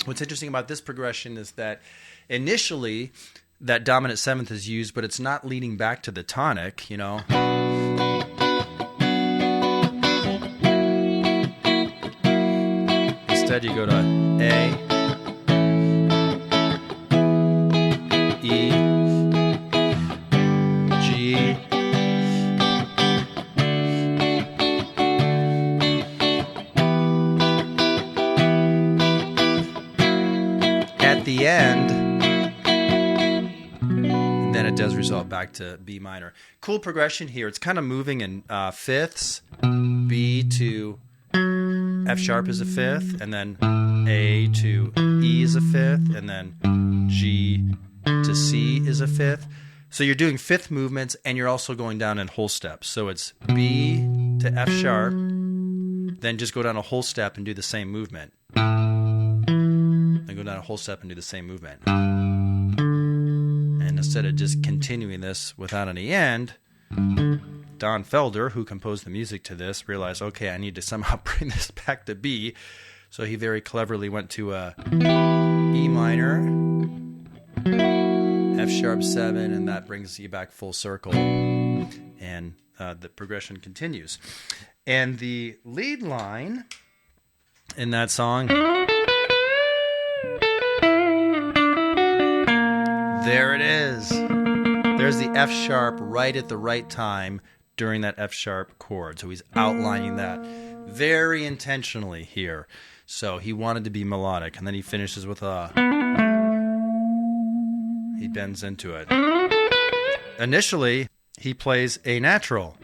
What's interesting about this progression is that initially that dominant seventh is used, but it's not leading back to the tonic, Instead, you go to A, E, G, at the end, and then it does resolve back to B minor. Cool progression here. It's kind of moving in fifths, B to F sharp is a fifth, and then A to E is a fifth, and then G to C is a fifth. So you're doing fifth movements, and you're also going down in whole steps. So it's B to F sharp, then just go down a whole step and do the same movement. Then go down a whole step and do the same movement. And instead of just continuing this without any end, Don Felder, who composed the music to this, realized, okay, I need to somehow bring this back to B. So he very cleverly went to a E minor, F sharp 7, and that brings you back full circle. And the progression continues. And the lead line in that song, there it is. There's the F sharp right at the right time during that F sharp chord. So he's outlining that very intentionally here. So he wanted to be melodic, and then he finishes with a. He bends into it. Initially, he plays a natural.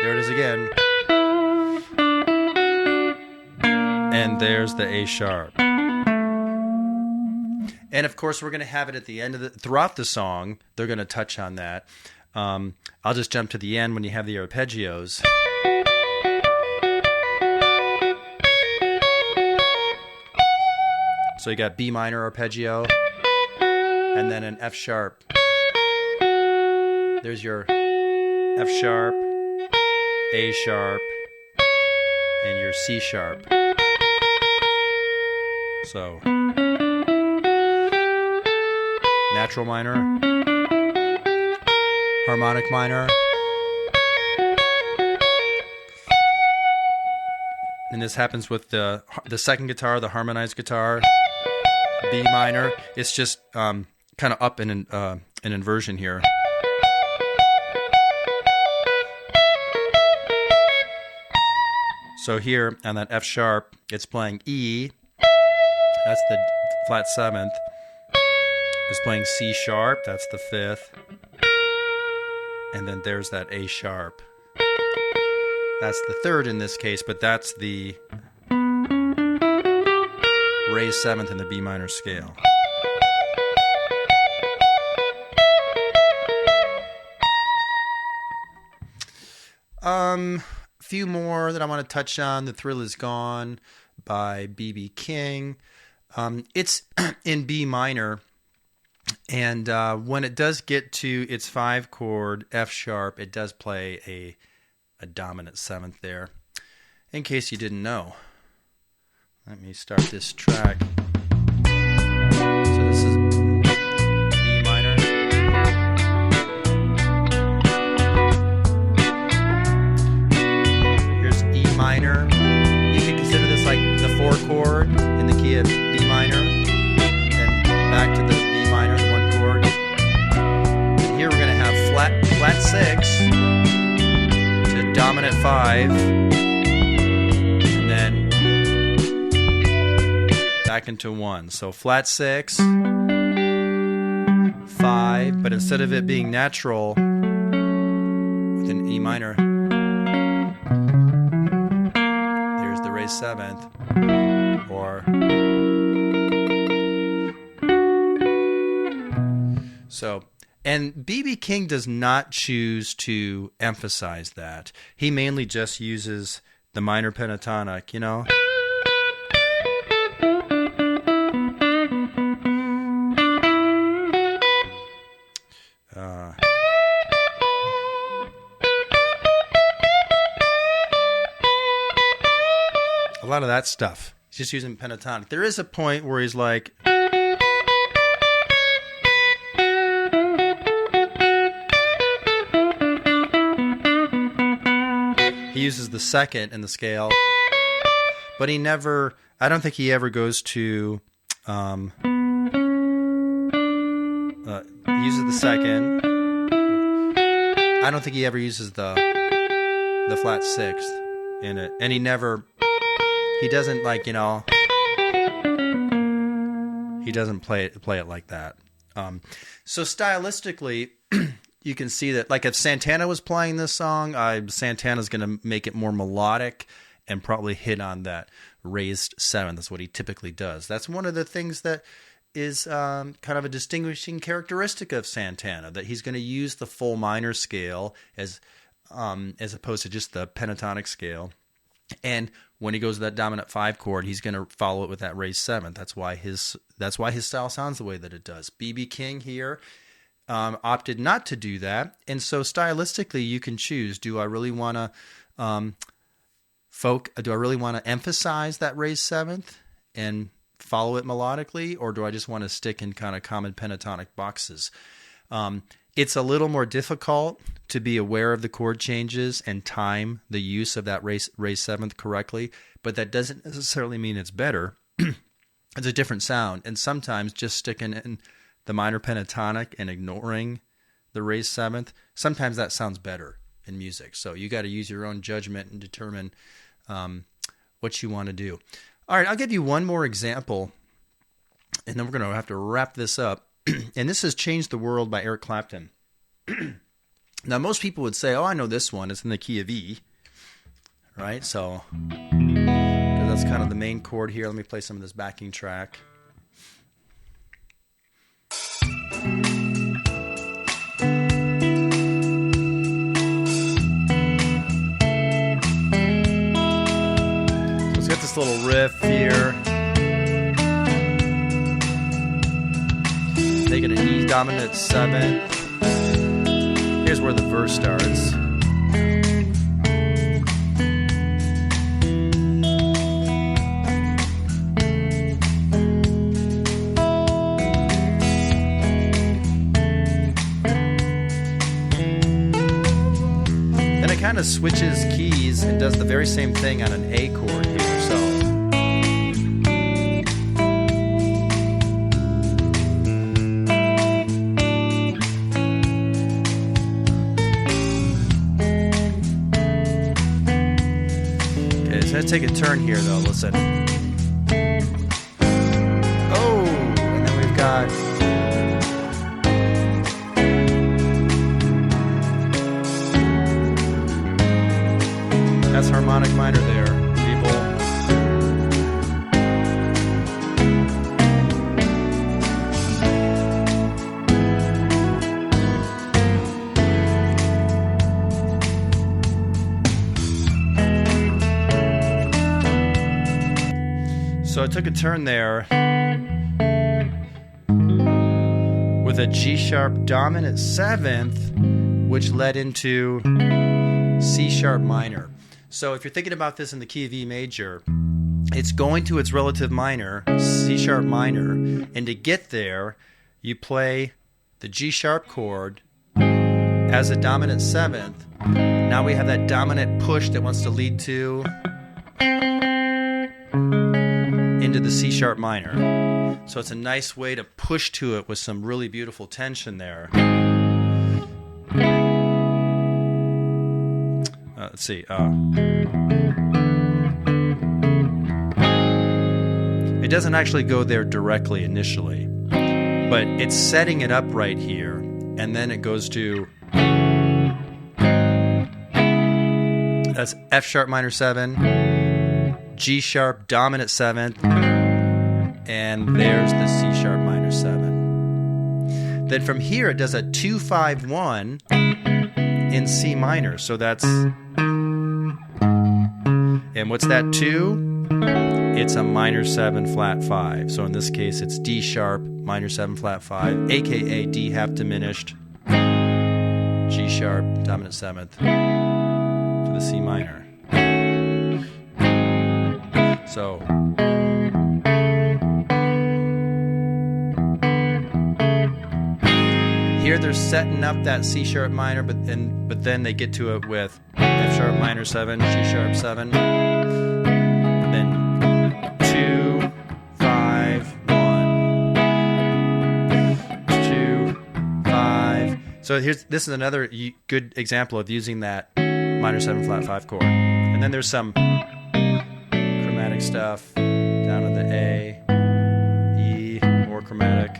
There it is again. And there's the A sharp. And of course, we're going to have it at the end of throughout the song. They're going to touch on that. I'll just jump to the end when you have the arpeggios. So you got B minor arpeggio, and then an F sharp. There's your F sharp, A sharp, and your C sharp. So natural minor, harmonic minor, and this happens with the second guitar, the harmonized guitar, B minor. It's just kind of up in an inversion here. So here on that F sharp, it's playing E. That's the flat seventh. It's playing C sharp. That's the fifth. And then there's that A sharp. That's the third in this case, but that's the raised seventh in the B minor scale. Few more that I want to touch on. The Thrill Is Gone by B.B. King. It's in B minor, and when it does get to its 5 chord F sharp, it does play a dominant seventh there. In case you didn't know, let me start this track. So this is B minor. Here's E minor. You can consider this like the 4 chord in the key of B minor, then back to the B minor, the 1 chord. And here we're going to have flat 6 to dominant 5, and then back into 1. So flat 6, 5, but instead of it being natural with an E minor, there's the raised seventh, or so. And B.B. King does not choose to emphasize that. He mainly just uses the minor pentatonic, you know. A lot lot of that stuff. He's just using pentatonic. There is a point where he's like... He uses the second in the scale, but he never... I don't think he ever goes to... he uses the second. I don't think he ever uses the flat sixth in it. And he doesn't like, he doesn't play it like that. So stylistically, you can see that, like if Santana was playing this song, Santana's going to make it more melodic and probably hit on that raised seventh. That's what he typically does. That's one of the things that is kind of a distinguishing characteristic of Santana, that he's going to use the full minor scale as opposed to just the pentatonic scale. And when he goes to that dominant 5 chord, he's going to follow it with that raised seventh. That's why his style sounds the way that it does. B.B. King here opted not to do that, and so stylistically you can choose: do I really want to do I really want to emphasize that raised seventh and follow it melodically, or do I just want to stick in kind of common pentatonic boxes? It's a little more difficult to be aware of the chord changes and time the use of that raised seventh correctly, but that doesn't necessarily mean it's better. It's a different sound, and sometimes just sticking in the minor pentatonic and ignoring the raised seventh, sometimes that sounds better in music. So you got to use your own judgment and determine what you want to do. All right, I'll give you one more example, and then we're going to have to wrap this up. And this is Change the World by Eric Clapton. Now, most people would say, oh, I know this one. It's in the key of E, right? So, because that's kind of the main chord here. Let me play some of this backing track. So it's got this little riff here. Making an E dominant seventh. Here's where the verse starts. Then it kind of switches keys and does the very same thing on an A chord here. Take a turn here, though. Listen. Oh, and then we've got that's harmonic minor there, people. So I took a turn there with a G sharp dominant seventh, which led into C sharp minor. So if you're thinking about this in the key of E major, it's going to its relative minor, C sharp minor, and to get there, you play the G sharp chord as a dominant seventh. Now we have that dominant push that wants to lead to into the C sharp minor. So it's a nice way to push to it with some really beautiful tension there. Let's see. It doesn't actually go there directly initially, but it's setting it up right here, and then it goes to that's F sharp minor 7, G sharp dominant 7th, and there's the C sharp minor 7. Then from here it does a 2-5-1 in C minor. So that's, and what's that 2? It's a minor 7 flat 5. So in this case it's D sharp minor 7 flat 5, aka D half diminished, G sharp dominant 7th to the C minor. So here they're setting up that C sharp minor, but then they get to it with F sharp minor 7, G sharp 7, then 2, 5, 1, 2, 5. So this is another good example of using that minor 7 flat 5 chord. And then there's some chromatic stuff down to the A, E, more chromatic.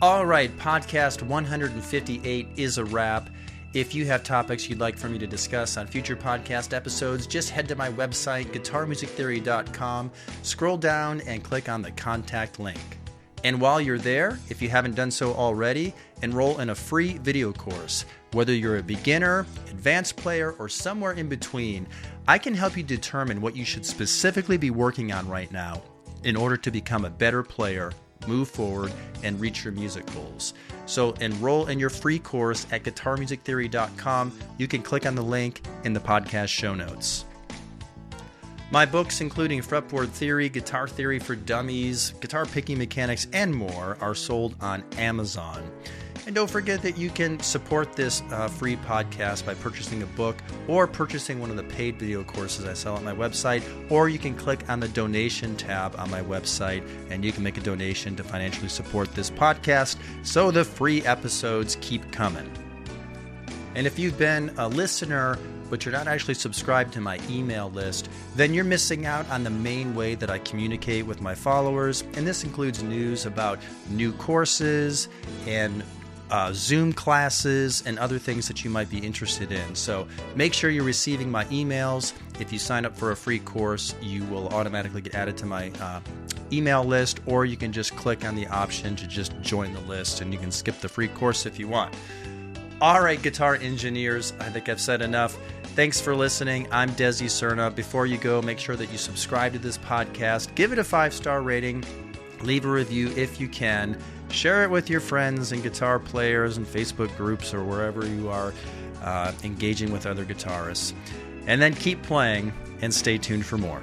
All right, podcast 158 is a wrap. If you have topics you'd like for me to discuss on future podcast episodes, just head to my website, guitarmusictheory.com, scroll down and click on the contact link. And while you're there, if you haven't done so already, enroll in a free video course. Whether you're a beginner, advanced player, or somewhere in between, I can help you determine what you should specifically be working on right now in order to become a better player, move forward, and reach your music goals. So enroll in your free course at guitarmusictheory.com. You can click on the link in the podcast show notes. My books, including Fretboard Theory, Guitar Theory for Dummies, Guitar Picking Mechanics, and more, are sold on Amazon. And don't forget that you can support this free podcast by purchasing a book or purchasing one of the paid video courses I sell on my website, or you can click on the donation tab on my website and you can make a donation to financially support this podcast so the free episodes keep coming. And if you've been a listener but you're not actually subscribed to my email list, then you're missing out on the main way that I communicate with my followers. And this includes news about new courses and Zoom classes and other things that you might be interested in. So make sure you're receiving my emails. If you sign up for a free course, you will automatically get added to my email list, or you can just click on the option to just join the list and you can skip the free course if you want. All right, guitar engineers, I think I've said enough. Thanks for listening. I'm Desi Cerna. Before you go, make sure that you subscribe to this podcast. Give it a 5-star rating. Leave a review if you can. Share it with your friends and guitar players and Facebook groups or wherever you are engaging with other guitarists. And then keep playing and stay tuned for more.